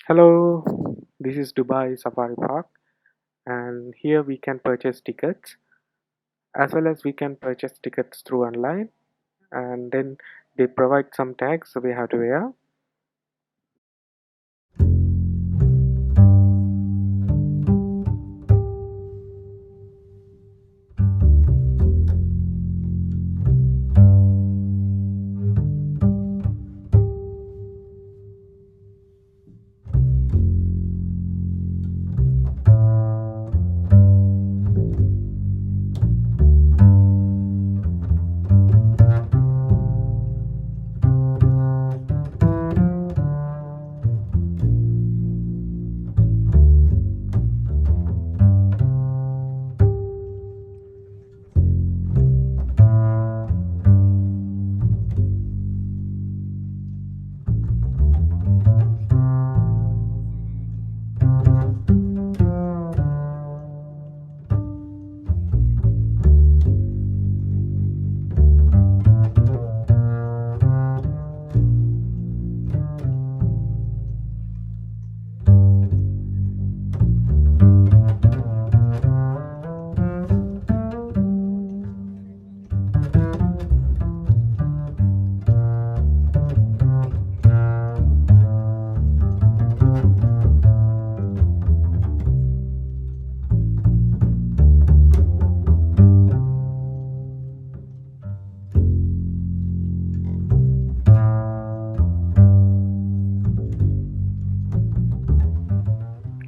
Hello, this is Dubai Safari Park, and here we can purchase tickets as well as we can purchase tickets through online, and then they provide some tags we have to wear.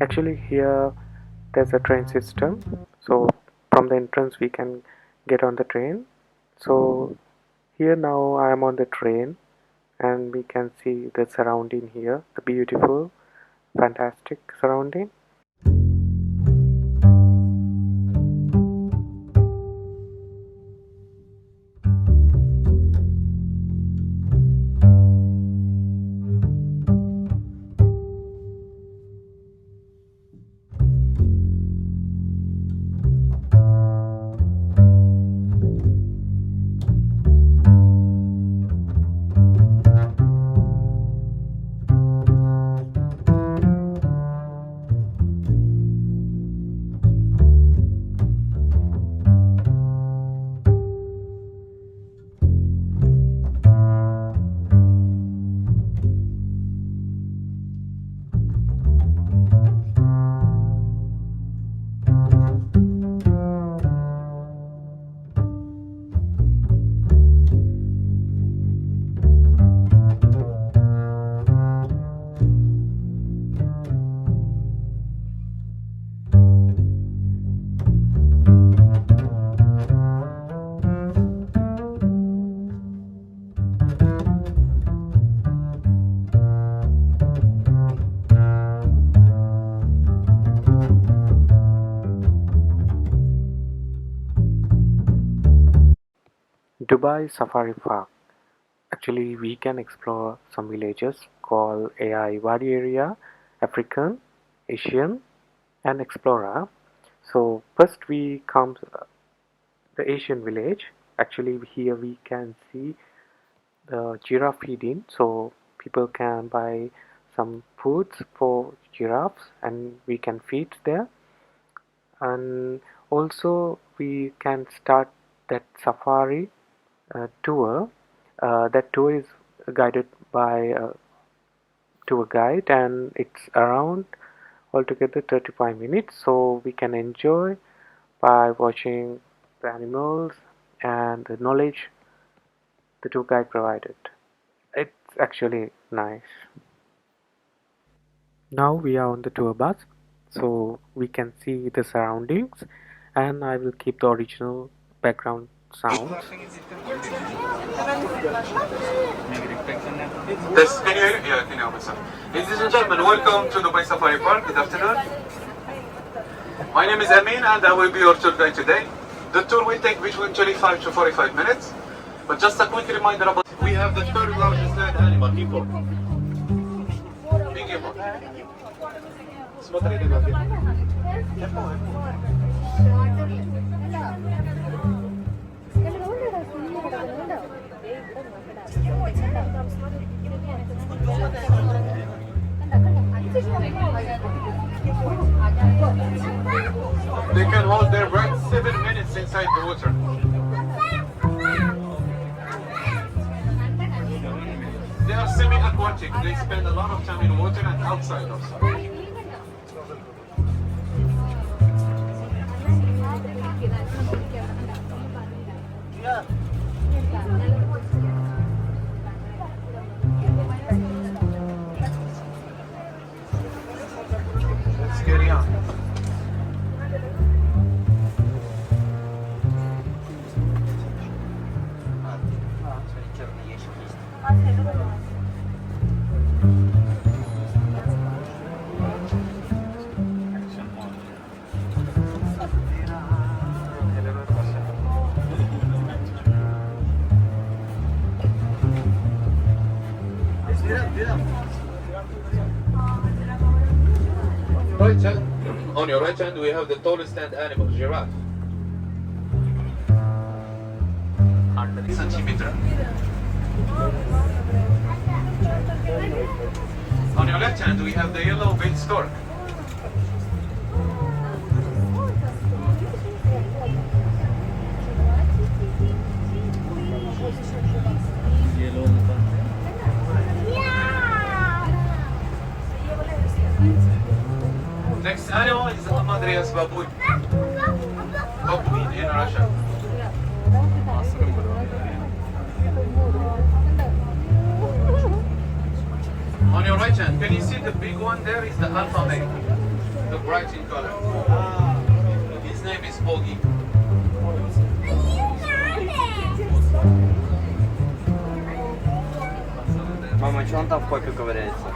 Actually, here there's a train system, so from the entrance we can get on the train. So here now I am on the train, and we can see the surrounding here, the beautiful, fantastic surrounding. Dubai Safari Park. Actually, we can explore some villages called AI Wadi area, African, Asian, and Explorer. So first we come the Asian village. Actually, here we can see the giraffe feeding. So people can buy some foods for giraffes, and we can feed there. And also we can start that safari tour. That tour is guided by a tour guide, and it's around altogether 35 minutes, so we can enjoy by watching the animals and the knowledge the tour guide provided. It's actually nice. Now we are on the tour bus, so we can see the surroundings, and I will keep the original background sounds. This, can you hear? Yeah, can you hear myself? Ladies and gentlemen, welcome to Dubai Safari Park. Good afternoon. My name is Amin, and I will be your tour guide today. The tour will take between 25 to 45 minutes. But just a quick reminder about we have the third largest land animal, hippo. Big hippo. They can hold their breath 7 minutes inside the water. They are semi-aquatic. They spend a lot of time in water and outside also. Let's carry on. Right hand, on your right hand we have the tallest land animal, giraffe. 100 centimeter. On your left hand we have the yellow-billed stork. Next animal is Amadrias baboon. Baboon in Russia. On your right hand, can you see the big one there is the alpha male, the bright in color. His name is Bogi. Мама, что он там в попе ковыряется?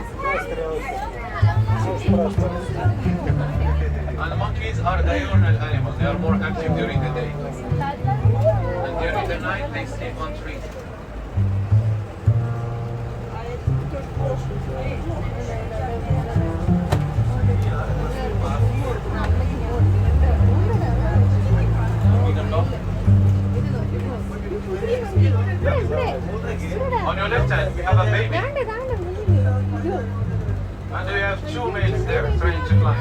And monkeys are diurnal animals. They are more active during the day. And during the night, they sleep on trees. On your left hand, we have a baby. And we have two males there trying to climb.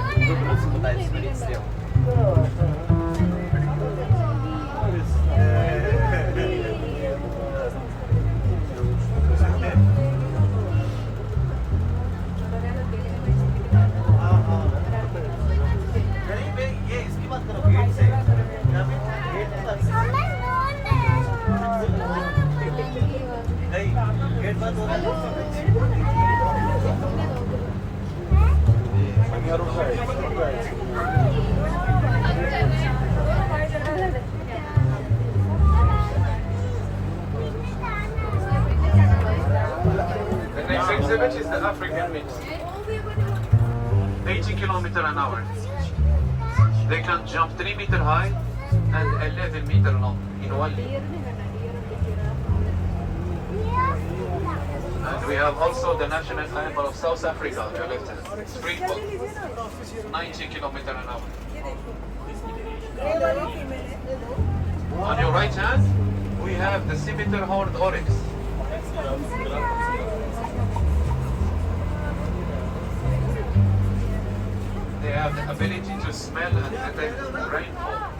The next exhibit is the African mix. 80 kilometers an hour. They can jump 3 meters high and 11 meters long in one leap. And we have also the national animal of South Africa on your left hand, Springbok, 90 kilometers an hour. On your right hand, we have the scimitar horned oryx. They have the ability to smell and detect rainfall.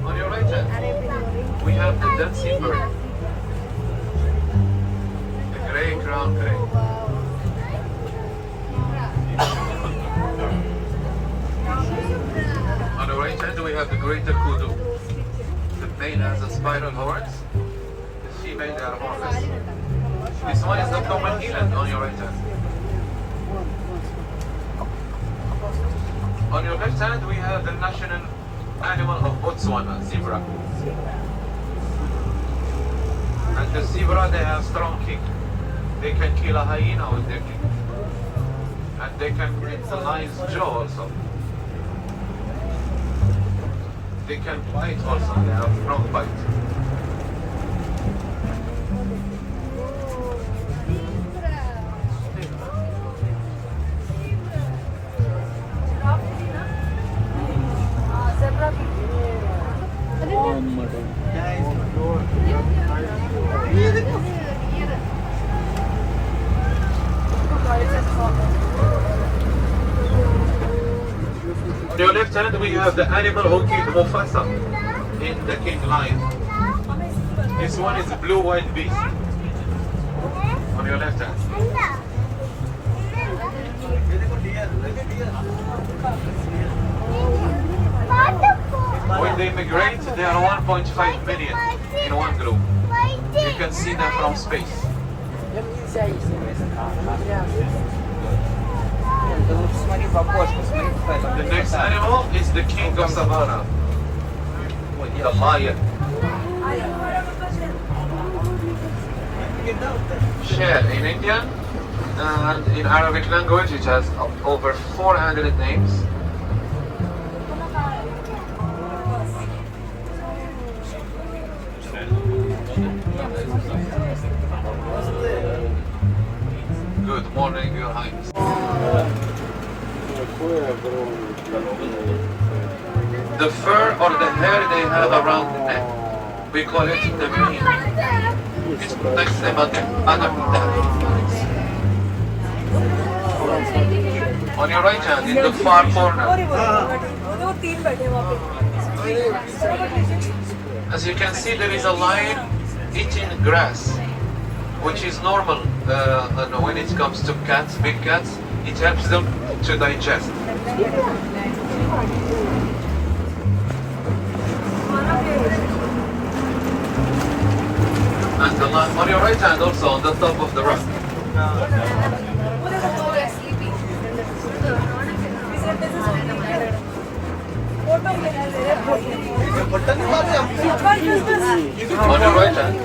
On your right hand, we have the dancing bird, the grey crown crane. On the right hand, we have the greater kudu. The male has a spiral horns, the female they are hornless. This one is the common eland on your right hand. On your left hand, we have the national animal of Botswana, zebra. And the zebra, they have strong kick. They can kill a hyena with their kick. And they can break the lion's jaw also. They can bite also, they have strong bite. On your left hand, we have the animal who killed Mufasa in the King Lion. This one is a blue white beast. On your left hand. When they migrate, they are 1.5 million in one group. You can see them from space. The next animal is the king of savannah, the lion. Sher in Indian and in Arabic language it has over 400 names. Good morning, Your Highness. The fur or the hair they have around the neck, we call it the mane. It protects them under attack. On your right hand, in the far corner, as you can see, there is a lion eating grass, which is normal when it comes to cats, big cats. It helps them to digest. And the lion on your right hand also on the top of the rock. On your right hand.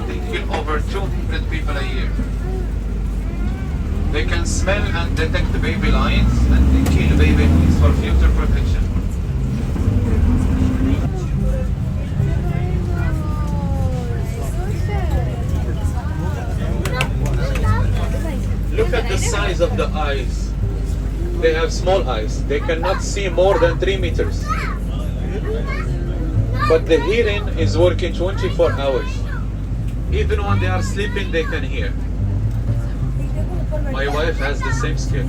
They kill over 200 people a year. They can smell and detect the baby lions and they kill baby lions for future protection. Look at the size of the eyes. They have small eyes. They cannot see more than 3 meters. But the hearing is working 24 hours. Even when they are sleeping, they can hear. My wife has the same skill.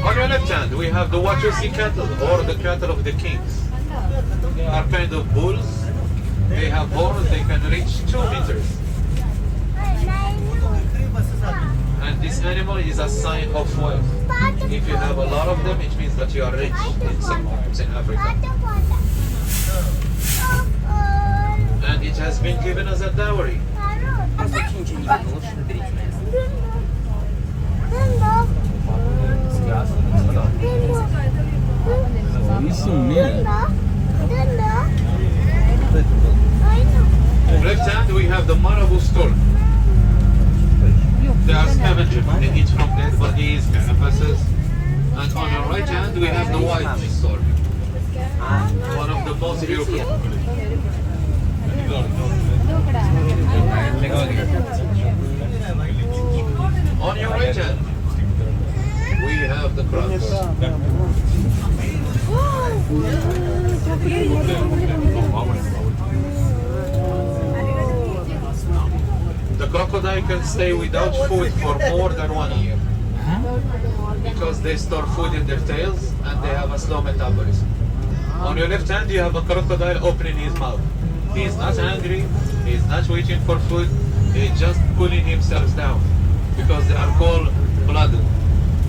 On your left hand, we have the Watusi cattle, or the cattle of the kings. They are kind of bulls. They have horns, they can reach 2 meters. And this animal is a sign of wealth. If you have a lot of them, it means that you are rich in some homes in Africa. And it has been given as a dowry. Left hand, we have the marabou stork. They are scavengers. They eat from dead bodies, carcasses. And on your right hand, we have the white stork. One of the most beautiful. On your right hand, we have the crocs. The crocodile can stay without food for more than 1 year because they store food in their tails and they have a slow metabolism. On your left hand, you have a crocodile opening his mouth. He is not hungry, he is not waiting for food, he is just pulling himself down because they are cold-blooded.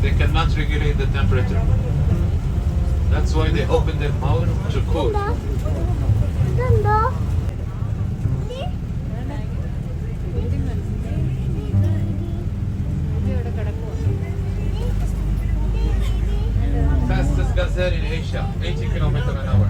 They cannot regulate the temperature. That's why they open their mouth to cool. Fastest gazelle in Asia, 80 kilometers an hour.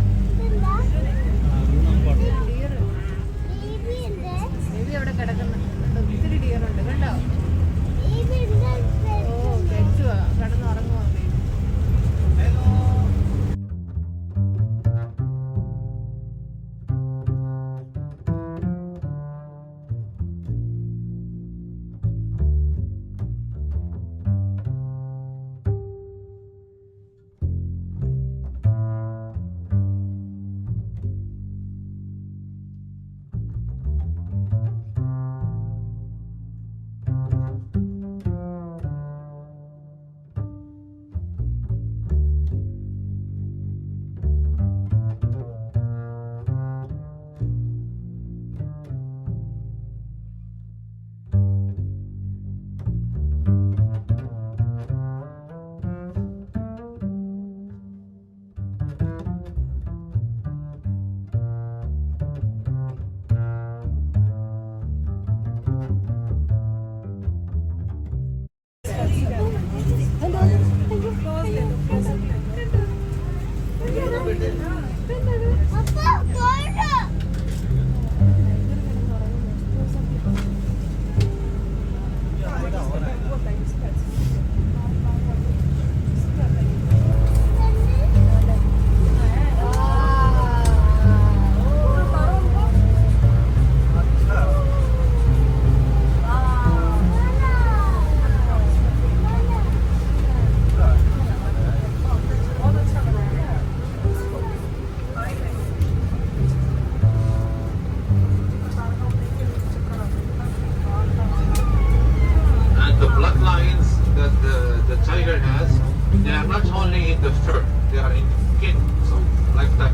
only in the fur. They are in the skin, so like that.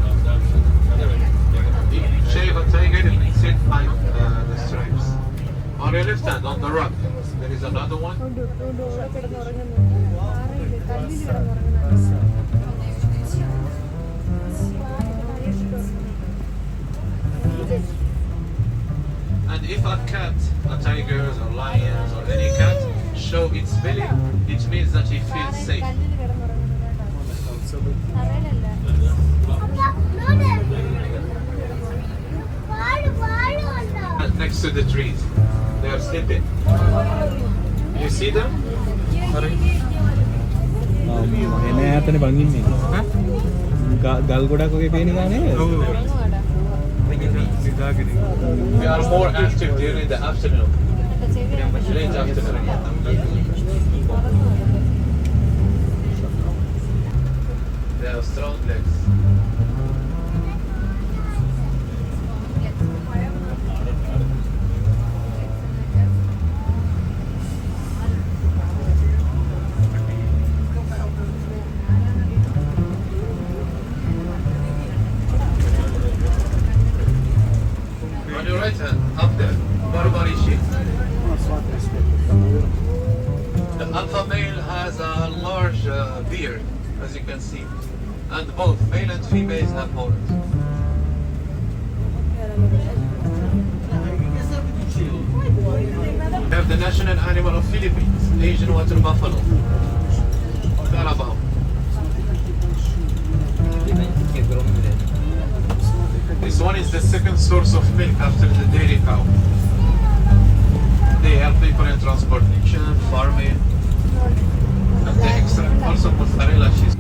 Shave a tiger, it sit like the stripes. On your left hand, on the rug, there is another one. And if a cat, a tiger or lions or any cat, show its belly, it means that it feels safe. And next to the trees, they are sleeping. You see them? එන ඈතනේ බංින්නේ. ගල් ගොඩක් වගේ පේන ගානේ. We are more active during the afternoon. Late afternoon. They have strong legs. On your right hand, up there, Barbary sheep. The alpha male has a large beard, as you can see, and both male and females have horns. We have the national animal of Philippines, Asian water buffalo, Carabao. This one is the second source of milk after the dairy cow. They help people in transportation, farming, and they extract also mozzarella cheese.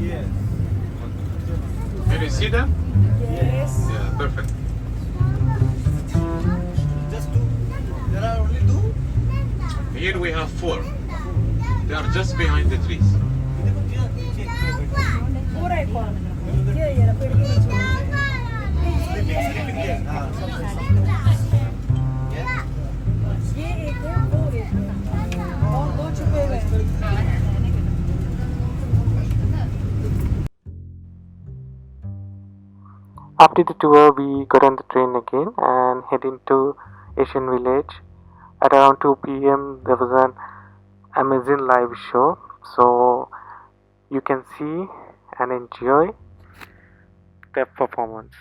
Can you see them? Yes. Yeah, perfect. Just two. There are only two. Here we have 4. They are just behind the trees. पूरा एक कौन? ये पेड़ के नीचे। ये एक है, वो एक है। और दो छुपे हुए हैं। After the tour, we got on the train again and head into Asian Village. At around 2 p.m. there was an amazing live show, so you can see and enjoy their performance.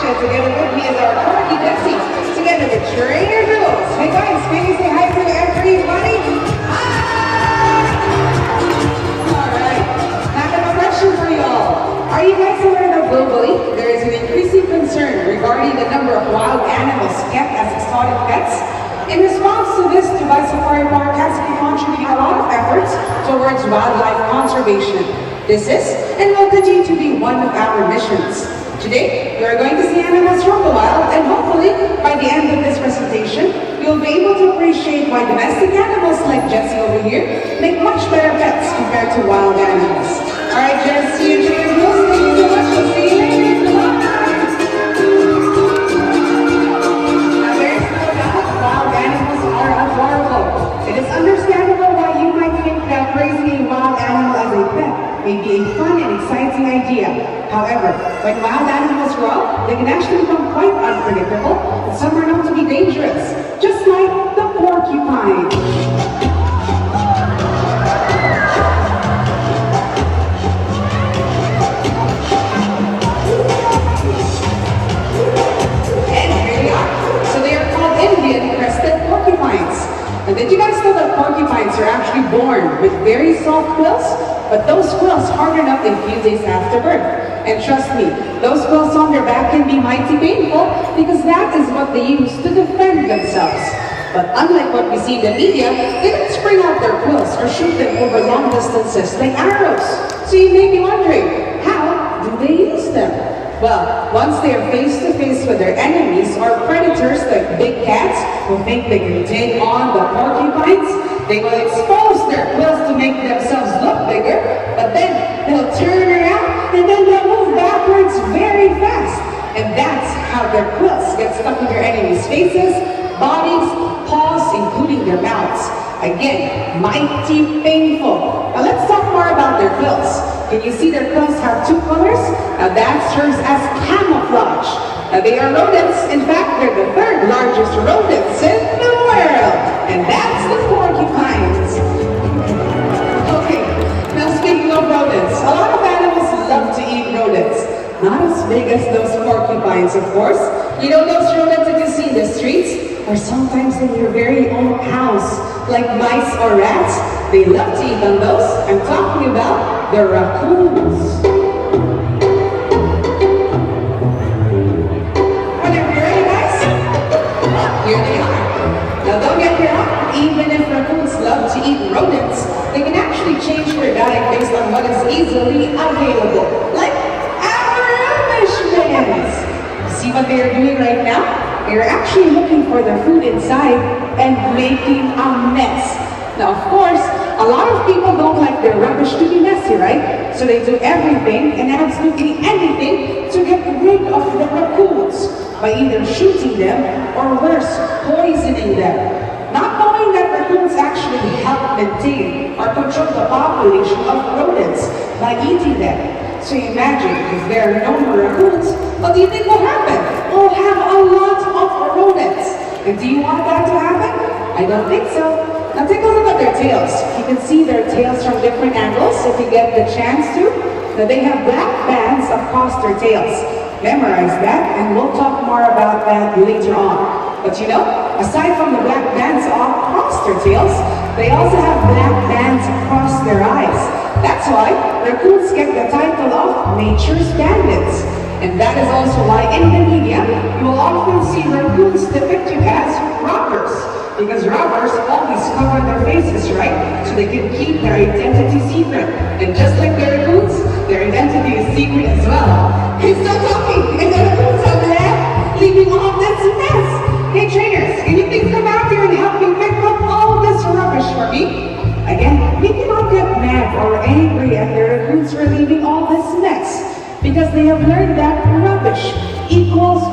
and together with me is our corgi Jessie, together with Trainer Jules. Hey guys, can you say hi to everybody? Alright, now I have a question for you all. Are you guys aware that globally, there is an increasing concern regarding the number of wild animals kept as exotic pets? In response to this, Dubai Safari Park has been contributing a lot of efforts towards wildlife conservation. This is and will continue to be one of our missions. Today, we are going to see animals from the wild, and hopefully, by the end of this presentation, you'll be able to appreciate why domestic animals like Jessie over here make much better pets compared to wild animals. Alright, Jessie and Jules, thank you so much. We'll see you later. It is understandable why you might think that raising a wild animal as a pet may be a fun and exciting idea. However, when wild animals grow up, they can actually become quite unpredictable, and some are known to be dangerous, just like the porcupine. And here they are. So they are called Indian crested porcupines. And did you guys know that porcupines are actually born with very soft quills? But those quills harden up a few days after birth. And trust me, those quills on their back can be mighty painful because that is what they use to defend themselves. But unlike what we see in the media, they don't spring out their quills or shoot them over long distances like arrows. So you may be wondering, how do they use them? Well, once they are face to face with their enemies or predators like big cats who think they can take on the porcupines, they will expose their quills to make themselves look bigger, but then they'll turn around and then they'll move backwards very fast. And that's how their quills get stuck in their enemies' faces, bodies, paws, including their mouths. Again, mighty painful. Now let's talk more about their quills. Can you see their quills have two colors? Now that serves as camouflage. Now they are rodents. In fact, they're the third largest rodents in the world. And that's the porcupines. Okay, now speaking of rodents, a lot of animals love to eat rodents. Not as big as those porcupines, of course. You know those rodents that you see in the streets? Or sometimes in your very own house, like mice or rats. They love to eat on those. I'm talking about the raccoons. Whenever you're ready, guys, here they are. Now don't get me wrong, even if raccoons love to eat rodents, they can actually change their diet based on what is easily available. Like our rubbish bins. See what they are doing right now? They're actually looking for their food inside and making a mess. Now, of course, a lot of people don't like their rubbish to be messy, right? So they do everything and absolutely anything to get rid of the raccoons by either shooting them or worse, poisoning them. Not knowing that raccoons actually help maintain or control the population of rodents by eating them. So imagine if there are no more raccoons, what do you think will happen? We'll have a lot of rodents. And do you want that to happen? I don't think so. Now take a look at their tails. You can see their tails from different angles if you get the chance to. Now they have black bands across their tails. Memorize that and we'll talk more about that later on. But you know, aside from the black bands across their tails, they also have black bands across their eyes. That's why raccoons get the title of nature's bandits. And that is also why in the media, you will often see raccoons depicted as robbers. Because robbers always cover their faces, right? So they can keep their identity secret. And just like the raccoons, their identity is secret as well. He's still talking, and the raccoons are left, leaving all this mess. Hey trainers, can you please come out here and help me pick up all this rubbish for me? Again, we cannot get mad or angry at the raccoons for leaving all this mess. Because they have learned that rubbish equals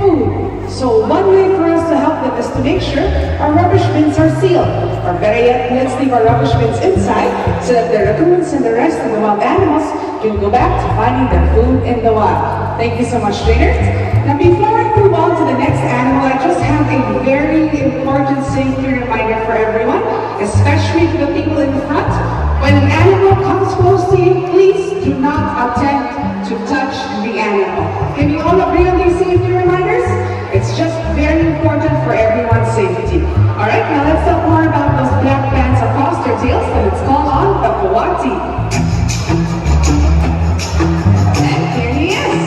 food. So one way for us to help them is to make sure our rubbish bins are sealed. Or better yet, let's leave our rubbish bins inside so that the raccoons and the rest of the wild animals can go back to finding their food in the wild. Thank you so much, trainers. Now before I move on to the next animal, I just have a very important safety reminder for everyone, especially for the people in the front. When an animal comes close to you, please do not attempt to touch the animal. Can we all agree on these safety safety. Alright, now let's talk more about those black bands across their tails, and let's call on the coati. And here he is.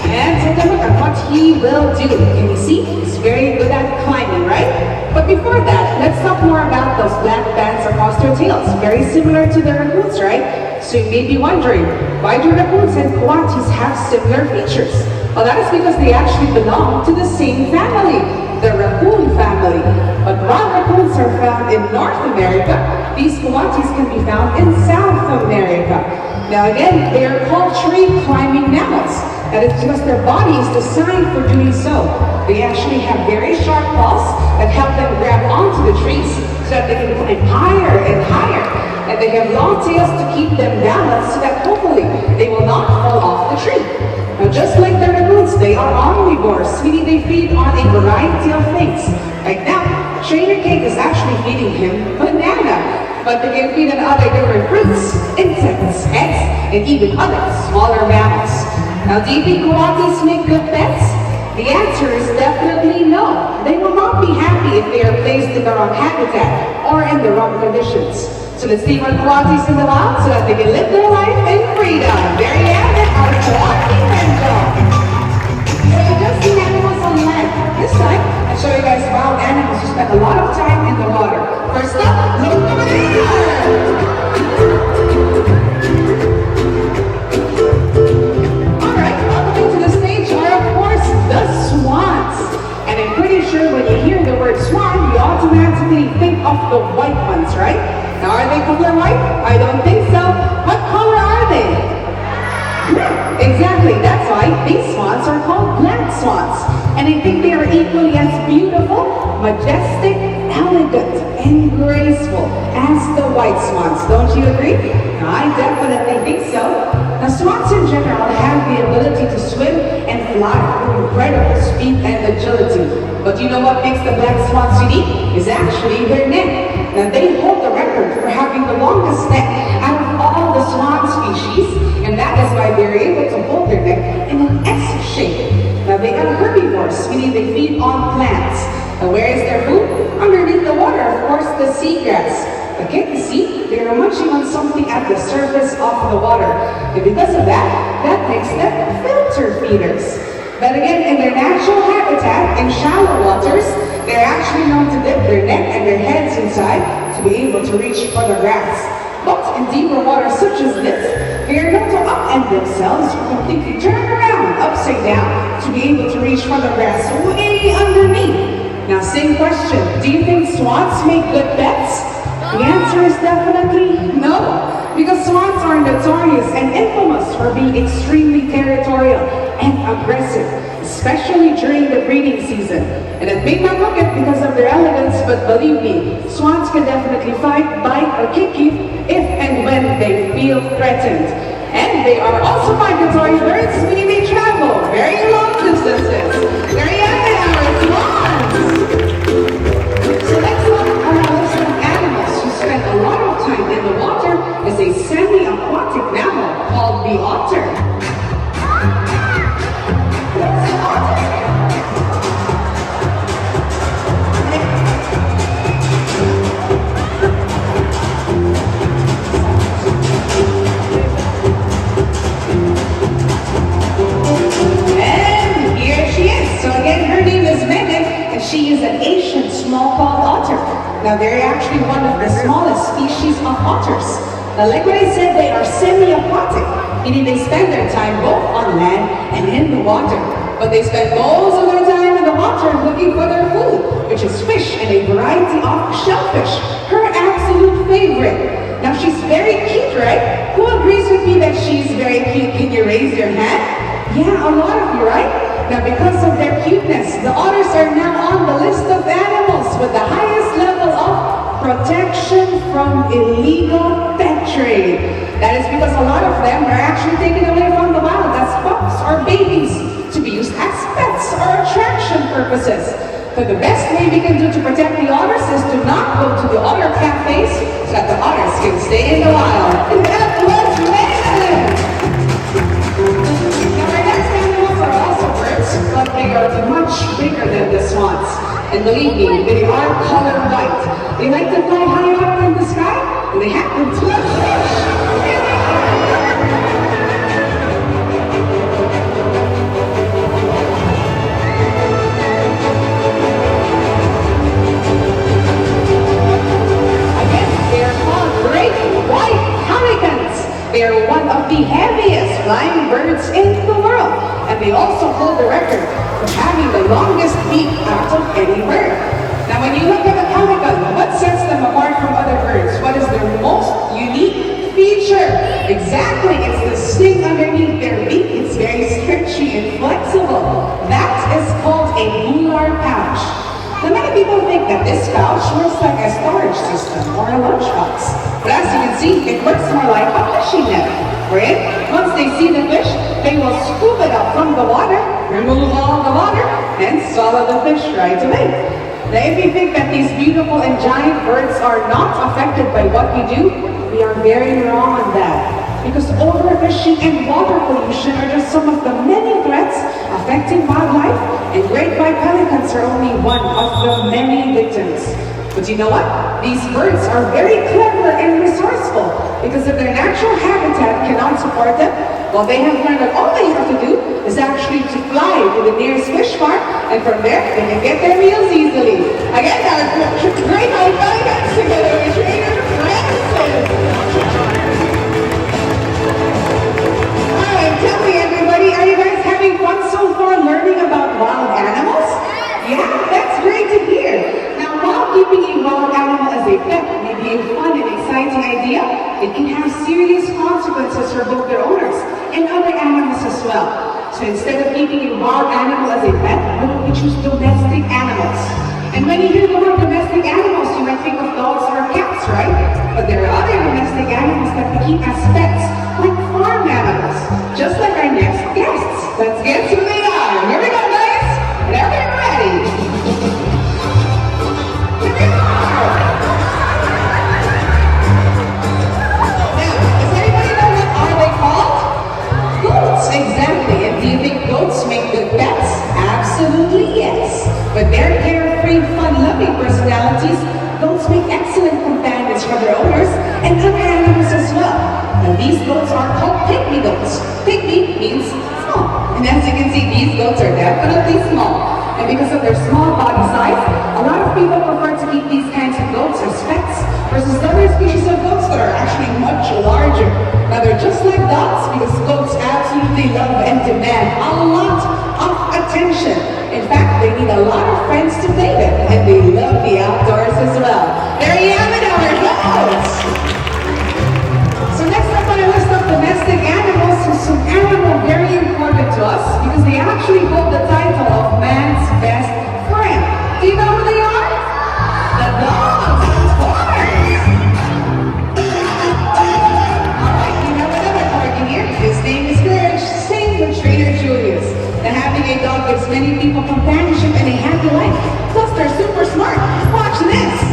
And take a look at what he will do. Can you see? He's very good at climbing, right? But before that, let's talk more about those black bands across their tails. Very similar to the raccoons, right? So you may be wondering, why do raccoons and coatis have similar features? Well, that is because they actually belong to the same family, the raccoon family. But while raccoons are found in North America, these coatis can be found in South America. Now again, they are called tree climbing mammals. That is because their body is designed for doing so. They actually have very sharp claws that help them grab onto the trees so that they can climb higher and higher. And they have long tails to keep them balanced so that hopefully they will not fall off the tree. Now just like the raccoons, they are omnivores, meaning they feed on a variety of things. Right now, Trainer Cake is actually feeding him banana. But they can feed on other different fruits, insects, eggs, and even other smaller mammals. Now, do you think coatis make good pets? The answer is definitely no. They will not be happy if they are placed in the wrong habitat or in the wrong conditions. So let's see what coatis in the wild so that they can live their life in freedom. There you have it, our coati rental. So you just seen animals on land. This time, I'll show you guys wild animals who spend a lot of time in the water. First up, look over there. The swans. And I'm pretty sure when you hear the word swan, you automatically think of the white ones, right? Now, are they color white? I don't think so. What color are they? Exactly, that's why these swans are called black swans. And I think they are equally as beautiful, majestic, elegant, and graceful as the white swans. Don't you agree? I definitely think so. Now, swans in general have the ability to swim and fly with incredible speed and agility. But you know what makes the black swans unique? Is actually their neck. Now, they hold the record for having the longest neck out of all the swan species, and that is why they're able to hold their neck in an S shape. Now, they are herbivores, meaning they feed on plants. Now, where is their food? Underneath the water, of course, the seagrass. But can't you see? They are munching on something at the surface of the water. And because of that, that makes them filter feeders. But again, in their natural habitat, in shallow waters, they're actually known to dip their neck and their heads inside to be able to reach for the grass. But in deeper waters such as this, they are known to upend themselves, completely turn around, upside down, to be able to reach for the grass way underneath. Now, same question. Do you think swans make good pets? The answer is definitely no, because swans are notorious and infamous for being extremely territorial and aggressive, especially during the breeding season. And it may not look it because of their elegance, but believe me, swans can definitely fight, bite, or kick you if and when they feel threatened. And they are also migratory birds, meaning they travel very long distances. There you have it, our swans! So let's look at our list of animals who spend a lot of time in the water is a semi-aquatic mammal called the otter. What's an otter? And here she is. So again, her name is Megan, and she is an Asian small-clawed otter. Now, they're actually one of the smallest species of otters. Now, like what I said, they are semi-aquatic, meaning they spend their time both on land and in the water. But they spend most of their time in the water looking for their food, which is fish and a variety of shellfish, her absolute favorite. Now, she's very cute, right? Who agrees with me that she's very cute? Can you raise your hand? Yeah, a lot of you, right? Now, because of their cuteness, the otters are now on the list of animals with the highest level of protection from illegal pet trade. That is because a lot of them are actually taken away from the wild as pups or babies to be used as pets or attraction purposes. So the best way we can do to protect the otters is to not go to the otter cafes so that the otters can stay in the wild. And that was Megan! Now, our next animals are also birds, but they are much bigger And believe me, they are color white. They like to fly high up in the sky, and they happen to They are one of the heaviest flying birds in the world, and they also hold the record for having the longest beak out of any bird. Now when you look at a pelican, what sets them apart from other birds? What is their most unique feature? Exactly, it's the sting underneath their beak. It's very stretchy and flexible. That is called a gular pouch. Now many people think that this pouch works like a storage system or a lunchbox. But as you can see, it works more like a fishing net, wherein once they see the fish, they will scoop it up from the water, remove all the water, and swallow the fish right away. Now if you think that these beautiful and giant birds are not affected by what we do, we are very wrong on that. Because overfishing and water pollution are just some of the many threats affecting wildlife, and great white pelicans are only one of the many victims. But you know what? These birds are very clever and resourceful, because if their natural habitat cannot support them, well, they have learned that all they have to do is actually to fly to the nearest fish farm, and from there they can get their meals easily. Again, our great white pelicans together with Trainer Francis. Alright, tell me everybody, are you guys having fun so far learning about wild animals? Yeah, that's great to hear. While keeping a wild animal as a pet may be a fun and exciting idea, it can have serious consequences for both their owners and other animals as well. So instead of keeping a wild animal as a pet, why don't we choose domestic animals? And when you hear the word domestic animals, you might think of dogs or cats, right? But there are other domestic animals that we keep as pets, like farm animals, just like our next guests. Let's get to who they are. Here we go, guys. Whenever you're ready. Exactly. And do you think goats make good pets? Absolutely yes. But their carefree, fun-loving personalities, goats make excellent companions for their owners and other animals as well. And these goats are called pygmy goats. Pygmy means small. And as you can see, these goats are definitely small. And because of their small body size, a lot of people prefer to keep these kinds of goats as pets versus other species of goats that are actually much larger. Now they're just like dogs because goats absolutely love and demand a lot of attention. In fact, they need a lot of friends to play with, and they love the outdoors as well. There you have it, our goats! So next up on our list of domestic animals is an animal very important to us because they actually hold the title of man's best friend. Do you know who they are? The dogs, of course! Alright, we have another corgi here. His name is Courage, same with Trainer Julius. Now having a dog gives many people companionship and a happy life. Plus they're super smart. Watch this!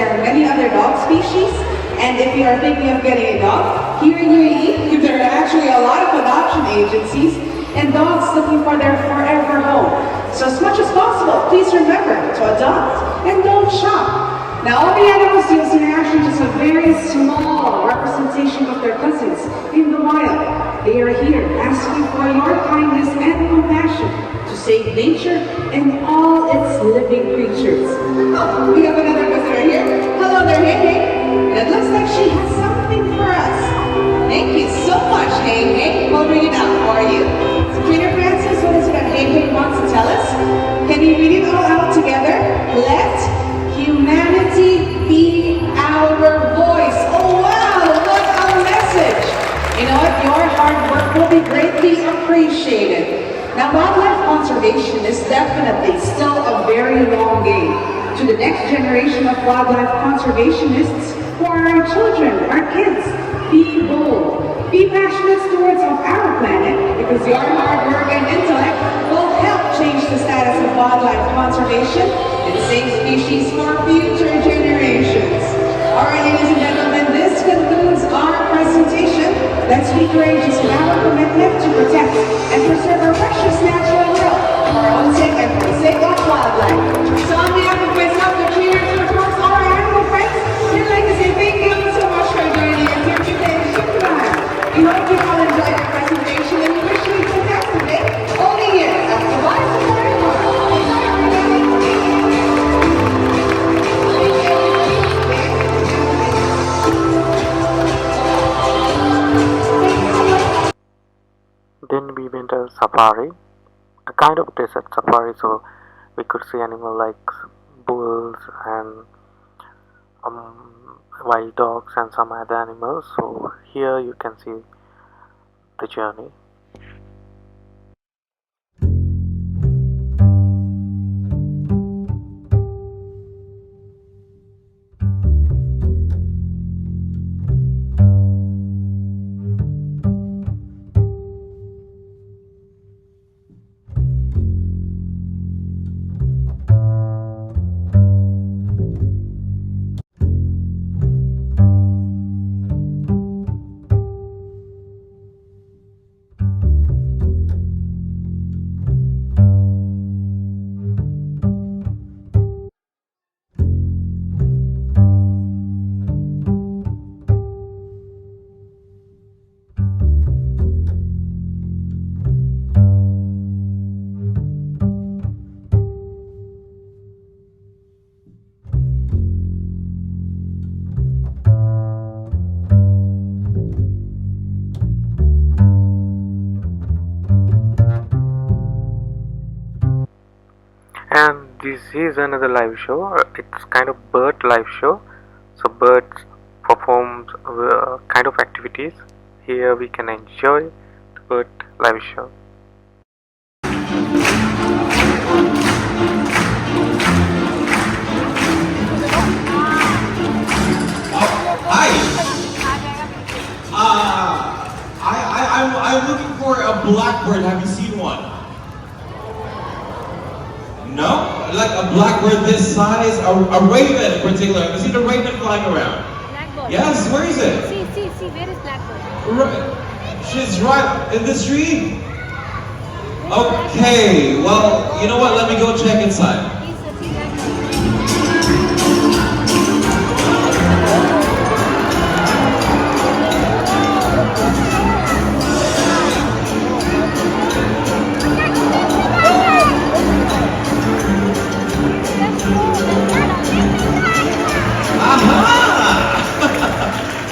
there are many other dog species. And if you are thinking of getting a dog, here in UAE, there are actually a lot of adoption agencies and dogs looking for their forever home. So as much as possible, please remember to adopt and don't shop. Now all the animals you'll see are actually just a very small representation of their cousins in the wild. They are here asking for your kindness and compassion to save nature and all its living creatures. Oh, we have another visitor here. Hello there, Hey Hey. And it looks like she has something for us. Thank you so much, Hey Hey. We'll bring it out for you. So Trainer Francis, what is it that Hey Hey wants to tell us? Can you read it all out together? Let humanity be our voice. Oh wow, what a message. You know what? Your hard work will be greatly appreciated. Now, wildlife conservation is definitely still a very long game. To the next generation of wildlife conservationists, who are our children, our kids, be bold. Be passionate stewards of our planet, because your hard work and intellect will help change the status of wildlife conservation and save species for future generations. Alright, ladies and gentlemen, this concludes our presentation. Let's be courageous in our commitment to protect and preserve our precious natural world for our own sake and for the sake of wildlife. So on behalf of myself, the trainers, and of course all our animal friends, we'd like to say thank you so much for joining us here today. Shukran. We hope you all enjoyed the presentation and we wish you a fantastic day only here at the Live Safari Park. Then we went a safari, a kind of desert safari, so we could see animals like bulls and wild dogs and some other animals. So here you can see the journey. And this is another live show. It's kind of bird live show. So birds perform kind of activities. Here we can enjoy the bird live show. Hi. I'm looking for a blackbird. Have you seen one? No? Like a blackbird this size? A raven in particular. Have you seen a raven flying around? Blackbird. Yes, where is it? See, where is blackbird? She's right in this tree? Okay, well, you know what? Let me go check inside. See blackbird.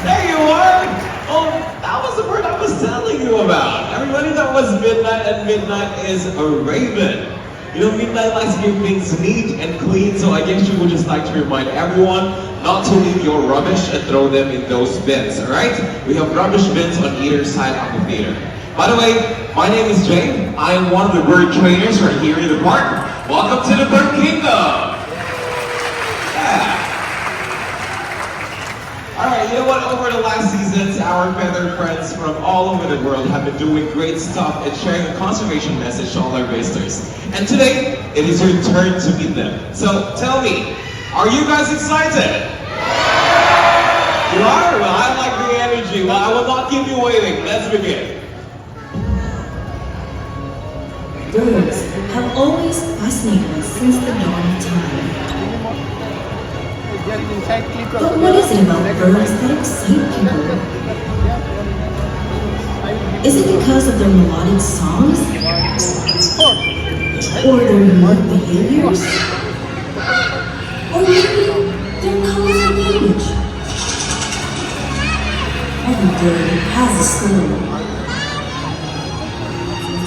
There you are! Oh, that was the bird I was telling you about. Everybody, that was midnight, and midnight is a raven. You know, midnight likes to keep things neat and clean, so I guess you would just like to remind everyone not to leave your rubbish and throw them in those bins, alright? We have rubbish bins on either side of the theater. By the way, my name is Jay. I am one of the bird trainers right here in the park. Welcome to the Bird Kingdom! Alright, you know what? Over the last seasons, our feathered friends from all over the world have been doing great stuff and sharing a conservation message to all our visitors. And today, it is your turn to meet them. So tell me, are you guys excited? are? Well, I like the energy. Well, I will not keep you waiting. Let's begin. Birds have always fascinated us since the dawn of time. But what is it about birds that excite people? Is it because of their melodic songs? Or their unique behaviors? Or maybe their colorful plumage? Every bird has a story.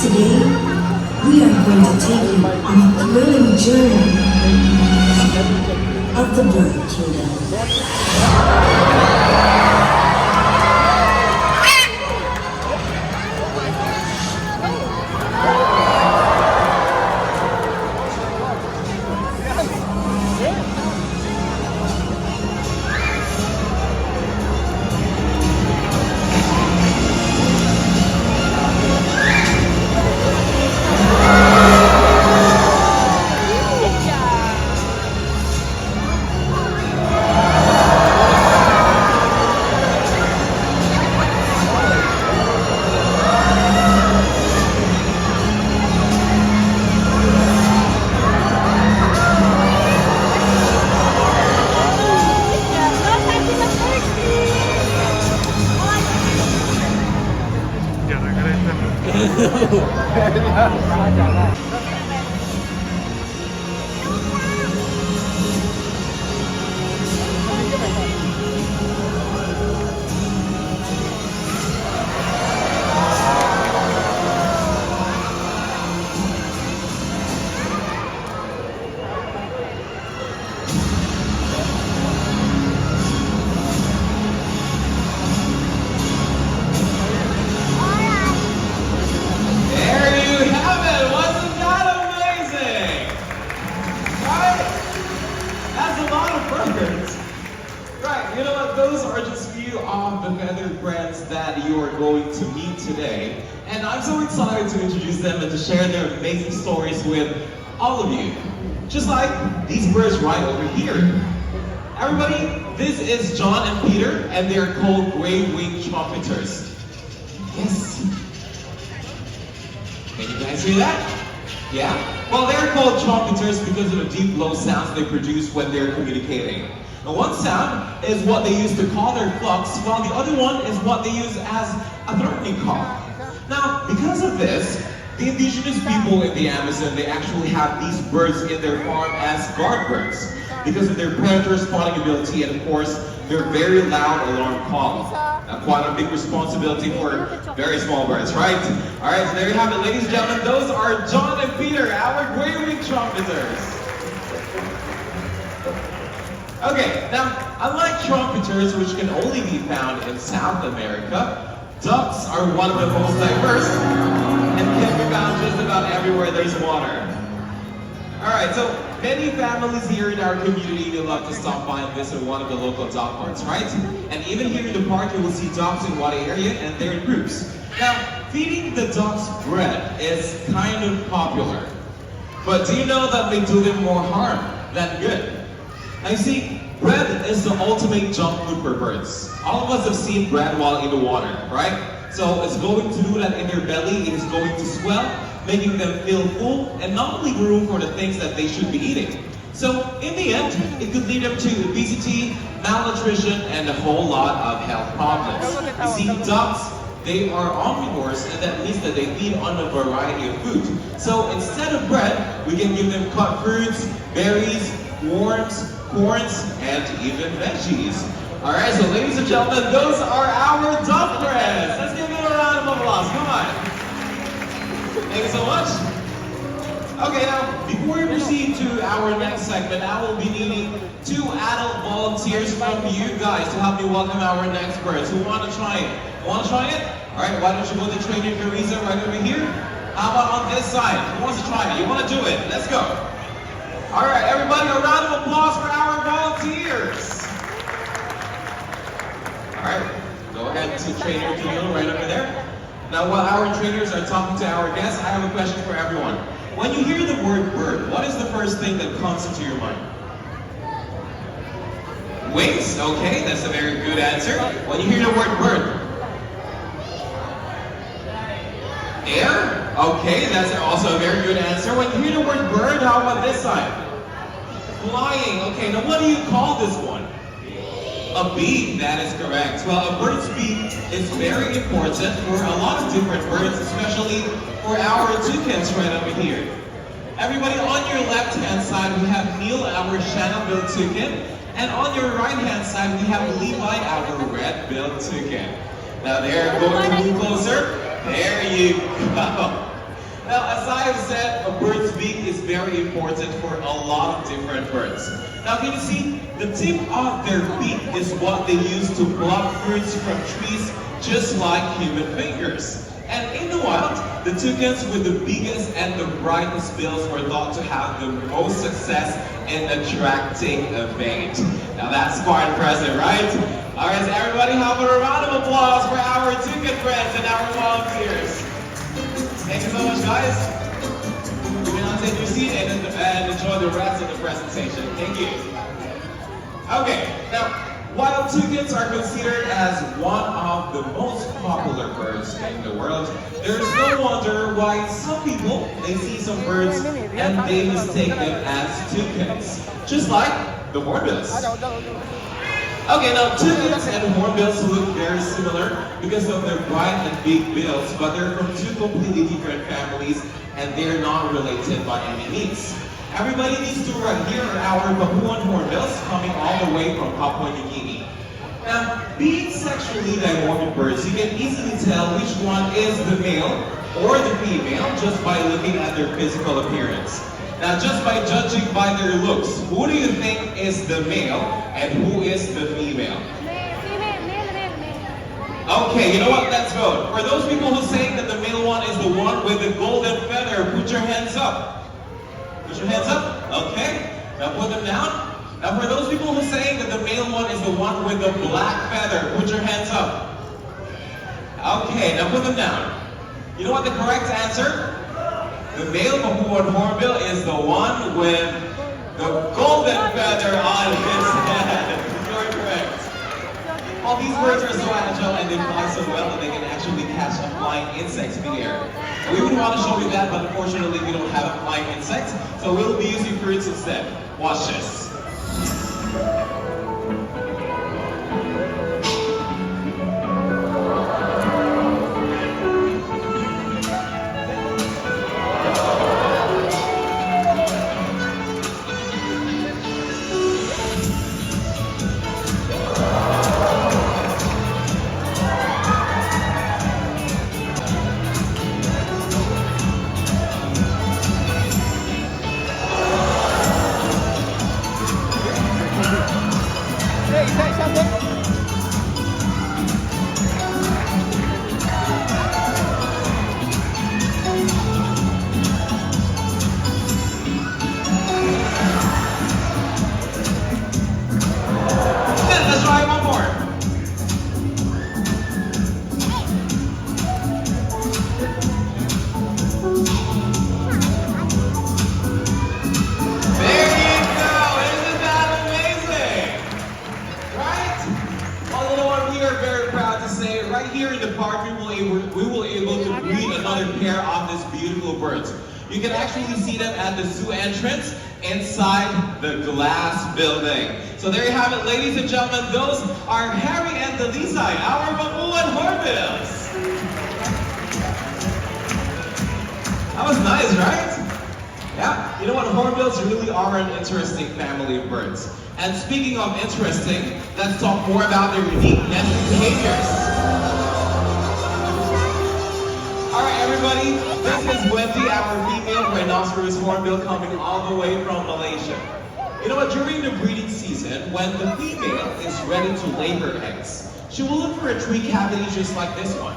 Today, we are going to take you on a thrilling journey of the bird kingdom. And I'm so excited to introduce them and to share their amazing stories with all of you. Just like these birds right over here. Everybody, this is John and Peter, and they're called gray-winged trumpeters. Yes. Can you guys hear that? Yeah? Well, they're called trumpeters because of the deep, low sounds they produce when they're communicating. Now, one sound is what they use to call their flocks, while the other one is what they use as a threatening call. Now, because of this, the indigenous people in the Amazon, they actually have these birds in their farm as guard birds because of their predator spotting ability and, of course, their very loud alarm call. Now, quite a big responsibility for very small birds, right? All right, so there you have it, ladies and gentlemen. Those are John and Peter, our gray-winged trumpeters. Okay, now, unlike trumpeters, which can only be found in South America, ducks are one of the most diverse and can be found just about everywhere there's water. Alright, so many families here in our community will love to stop by and visit one of the local dog parks, right? And even here in the park, you will see dogs in one area and they're in groups. Now, feeding the dogs bread is kind of popular. But do you know that they do them more harm than good? Now you see, bread is the ultimate junk food for birds. All of us have seen bread while in the water, right? So it's going to do that in their belly, it is going to swell, making them feel full and not leave room for the things that they should be eating. So in the end, it could lead them to obesity, malnutrition, and a whole lot of health problems. You see, ducks, they are omnivores, and that means that they feed on a variety of food. So instead of bread, we can give them cut fruits, berries, worms, corns, and even veggies. Alright, so ladies and gentlemen, those are our duck breads. Let's give them a round of applause, come on. Thank you so much. Okay, now, before we proceed to our next segment, I will be needing 2 adult volunteers from you guys to help me welcome our next birds. Who want to try it? Want to try it? Alright, why don't you go to Trainer Teresa right over here? How about on this side? Who wants to try it? You want to do it? Let's go. Alright, everybody, a round of applause for our volunteers. Alright, go ahead to Trainer Camille right over there. Now, while our trainers are talking to our guests, I have a question for everyone. When you hear the word bird, what is the first thing that comes into your mind? Wings, okay, that's a very good answer. When you hear the word bird. Air, okay, that's also a very good answer. When you hear the word bird, how about this side? Flying, okay, now what do you call this one? A beak, that is correct. Well, a bird's beak is very important for a lot of different birds, especially for our toucans right over here. Everybody, on your left-hand side, we have Neil, our channel-billed toucan. And on your right-hand side, we have Levi, our red-billed toucan. Now there, going a little closer. There you go. Now, as I have said, a bird's beak is very important for a lot of different birds. Now, can you see, the tip of their beak is what they use to pluck fruits from trees, just like human fingers. And in the wild, the toucans with the biggest and the brightest bills were thought to have the most success in attracting a mate. Now that's quite impressive, right? All right, so everybody have a round of applause for our toucan friends and our volunteers. Thank you so much, guys. You may now take your seat and enjoy the rest of the presentation. Thank you. Okay, now, while toucans are considered as one of the most popular birds in the world, there is no wonder why some people, they see some birds and they mistake them as toucans, just like the hornbills. Okay, now toucans and hornbills look very similar because of their bright and big bills, but they're from two completely different families and they're not related by any means. Everybody needs to hear our Papuan hornbills coming all the way from Papua New Guinea. Now, being sexually dimorphic birds, you can easily tell which one is the male or the female just by looking at their physical appearance. Now, just by judging by their looks, who do you think is the male and who is the female? Okay, you know what? Let's vote. For those people who say that the male one is the one with the golden feather, put your hands up. Put your hands up. Okay. Now put them down. Now for those people who say that the male one is the one with the black feather, put your hands up. Okay, now put them down. You know what the correct answer? The male Papuan hornbill is the one with the golden feather on his head. You're correct. All these birds are so agile and they fly so well that they can actually catch a flying insect in the air. We would want to show you that, but unfortunately we don't have a flying insect, so we'll be using fruits instead. Watch this. You can actually see them at the zoo entrance inside the glass building. So there you have it, ladies and gentlemen. Those are Harry and Delisai, our Papuan hornbills. That was nice, right? Yeah, you know what? Hornbills really are an interesting family of birds. And speaking of interesting, let's talk more about their unique nesting behaviors. Alright everybody, this is Wendy, our female rhinoceros hornbill coming all the way from Malaysia. You know what, during the breeding season, when the female is ready to lay her eggs, she will look for a tree cavity just like this one.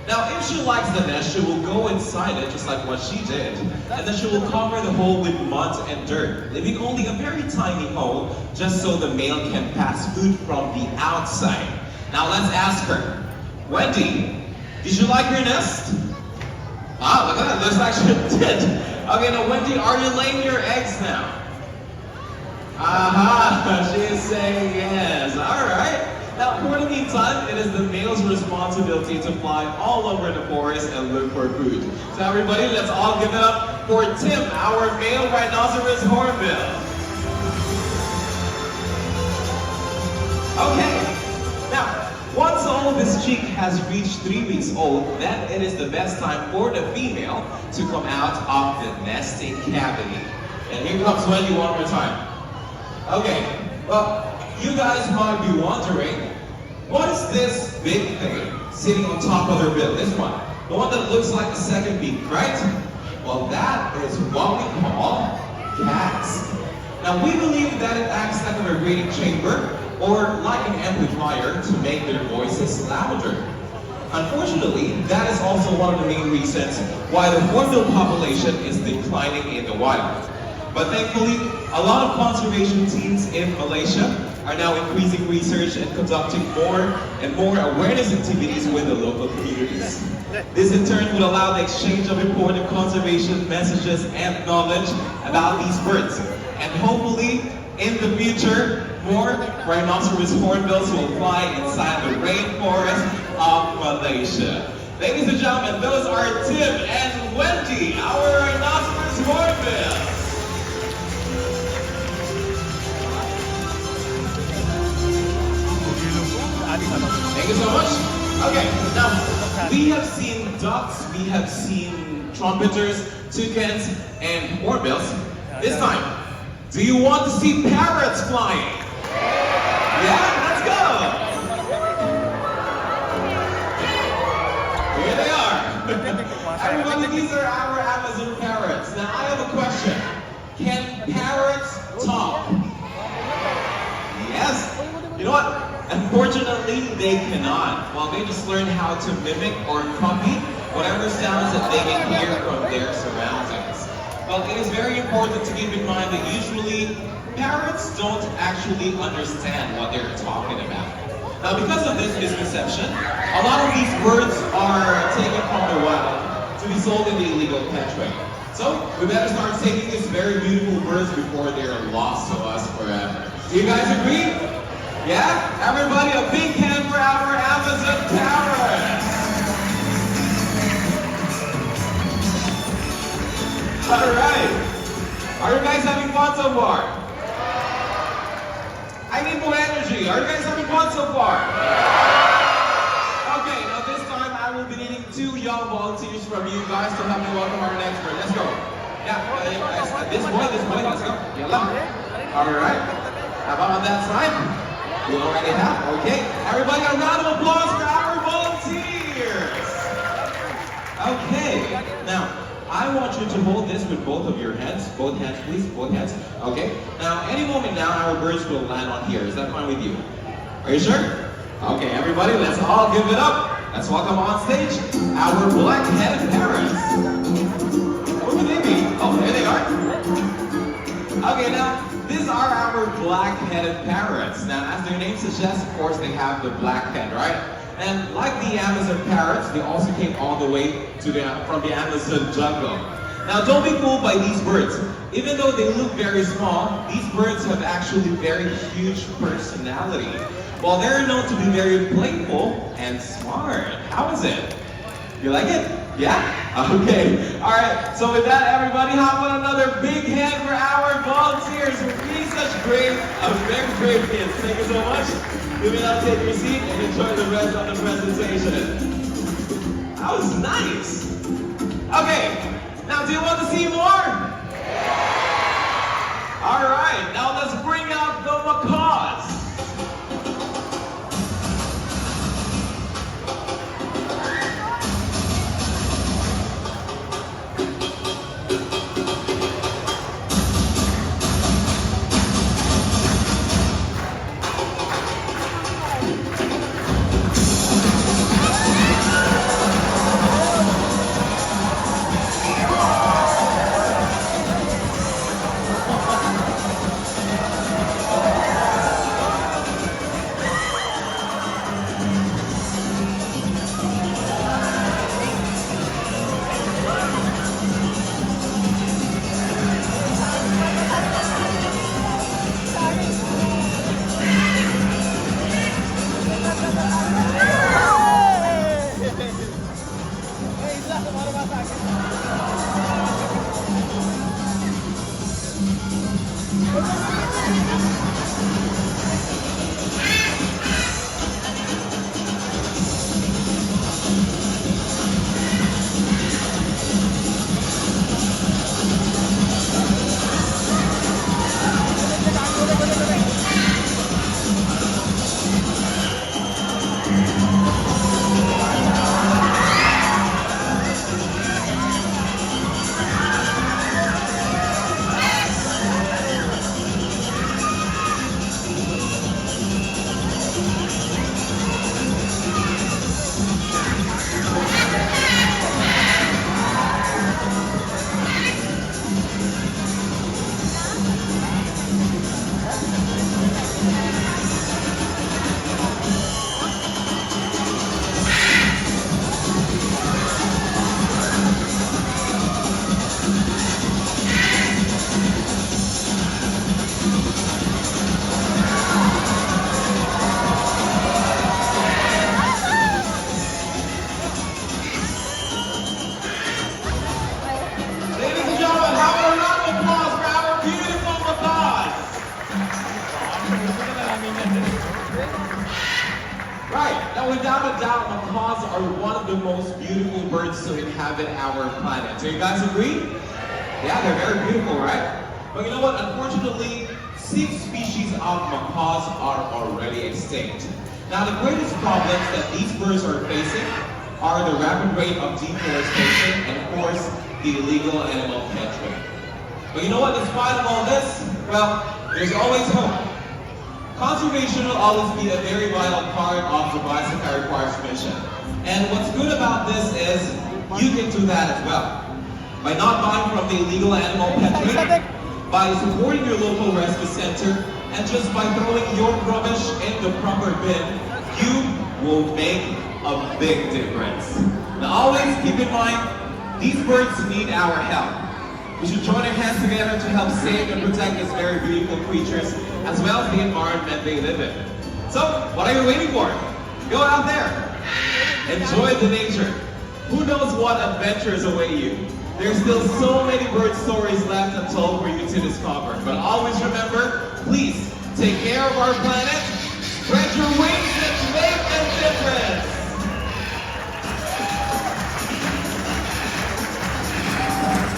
Now if she likes the nest, she will go inside it just like what she did, and then she will cover the hole with mud and dirt, leaving only a very tiny hole just so the male can pass food from the outside. Now let's ask her, Wendy, did you like your nest? Ah, look at that, looks like she did. Okay, now Wendy, are you laying your eggs now? Aha, she is saying yes. All right. Now, for the meantime, it is the male's responsibility to fly all over the forest and look for food. So everybody, let's all give it up for Tim, our male rhinoceros hornbill. Okay. Now, once all this chick has reached 3 weeks old, then it is the best time for the female to come out of the nesting cavity. And here comes Wendy one more time. Okay, well, you guys might be wondering, what is this big thing sitting on top of their bill? This one, the one that looks like a second beak, right? Well, that is what we call gas. Now, we believe that it acts like a vibrating chamber or like an amplifier to make their voices louder. Unfortunately, that is also one of the main reasons why the hornbill population is declining in the wild. But thankfully, a lot of conservation teams in Malaysia are now increasing research and conducting more and more awareness activities with the local communities. This in turn would allow the exchange of important conservation messages and knowledge about these birds. And hopefully, in the future, more rhinoceros hornbills will fly inside the rainforest of Malaysia. Ladies and gentlemen, those are Tim and Wendy, our rhinoceros hornbills. Thank you so much. Okay, now we have seen ducks, we have seen trumpeters, toucans, and hornbills. This time, do you want to see parrots flying? Yeah, let's go. Here they are. Everybody, these are our Amazon parrots. Now I have a question. Can parrots talk? Yes. You know what? Unfortunately, they cannot. Well, they just learn how to mimic or copy whatever sounds that they can hear from their surroundings. Well, it is very important to keep in mind that usually parrots don't actually understand what they're talking about. Now, because of this misconception, a lot of these birds are taken from the wild to be sold in the illegal pet trade. So, we better start taking these very beautiful birds before they're lost to us forever. Do you guys agree? Yeah? Everybody, a big hand for our Amazon parrots! Alright! Are you guys having fun so far? I need more energy. Are you guys having fun so far? Okay, now this time I will be needing 2 young volunteers from you guys to help me welcome our next bird. Let's go. Yeah, this boy, let's go. Alright. How about on that side? We already have, okay. Everybody, a round of applause for our volunteers. Okay, now, I want you to hold this with both of your hands. Both hands, please, both hands. Okay, now, any moment now, our birds will land on here. Is that fine with you? Are you sure? Okay, everybody, let's all give it up. Let's welcome on stage our black-headed parrots. Where would they be? Oh, there they are. Okay, now, these are our black-headed parrots. Now, as their name suggests, of course, they have the black head, right? And like the Amazon parrots, they also came all the way from the Amazon jungle. Now, don't be fooled by these birds. Even though they look very small, these birds have actually very huge personality. While they're known to be very playful and smart. How is it? You like it? Yeah? Okay. Alright, so with that, everybody, how about another big hand for our volunteers for being such very great kids. Thank you so much. You may now take your seat and enjoy the rest of the presentation. That was nice. Okay, now do you want to see more? Alright, now let's bring out the macaws. without a doubt, macaws are one of the most beautiful birds to inhabit our planet. Do you guys agree? Yeah, they're very beautiful, right? But you know what? Unfortunately, 6 species of macaws are already extinct. Now, the greatest problems that these birds are facing are the rapid rate of deforestation and, of course, the illegal animal catchment. But you know what? Despite of all this, well, there's always hope. Conservation will always be a very vital part of the Bicycle Requires mission. And what's good about this is you can do that as well. By not buying from the illegal animal pet trade, by supporting your local rescue center, and just by throwing your rubbish in the proper bin, you will make a big difference. Now always keep in mind, these birds need our help. We should join our hands together to help save and protect these very beautiful creatures, as well as the environment they live in. So, what are you waiting for? Go out there, enjoy the nature. Who knows what adventures await you? There's still so many bird stories left untold for you to discover. But always remember, please take care of our planet, spread your wings, and make a difference.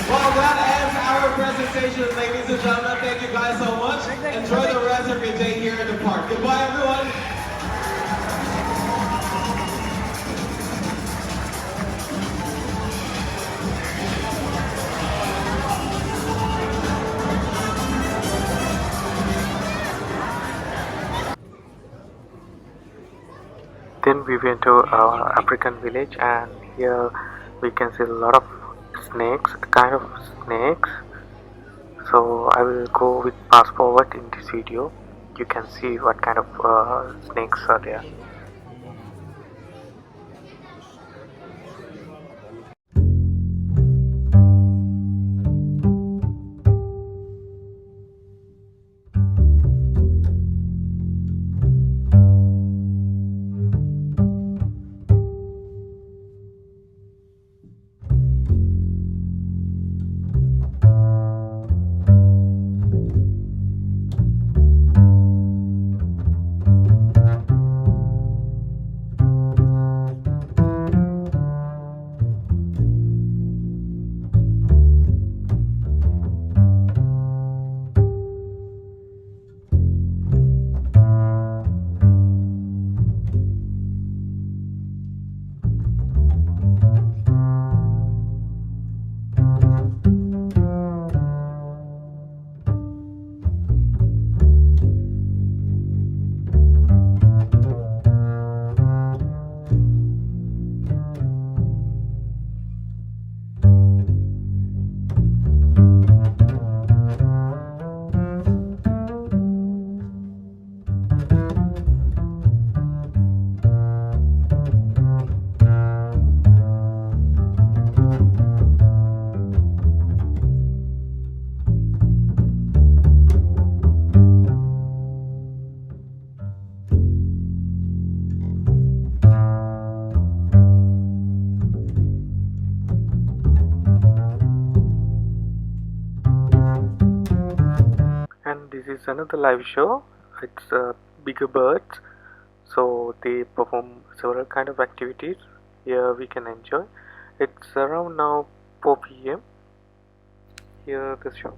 Well, that ends our presentation, ladies and gentlemen. Thank you guys so much. Enjoy the rest of your day here in the park. Goodbye, everyone. Then we went to our African village, and here we can see a lot of snakes, kind of snakes. So I will go with fast forward in this video. You can see what kind of snakes are there. This is another live show. It's bigger birds, so they perform several kind of activities. Here we can enjoy. It's around now 4 p.m. Here the show.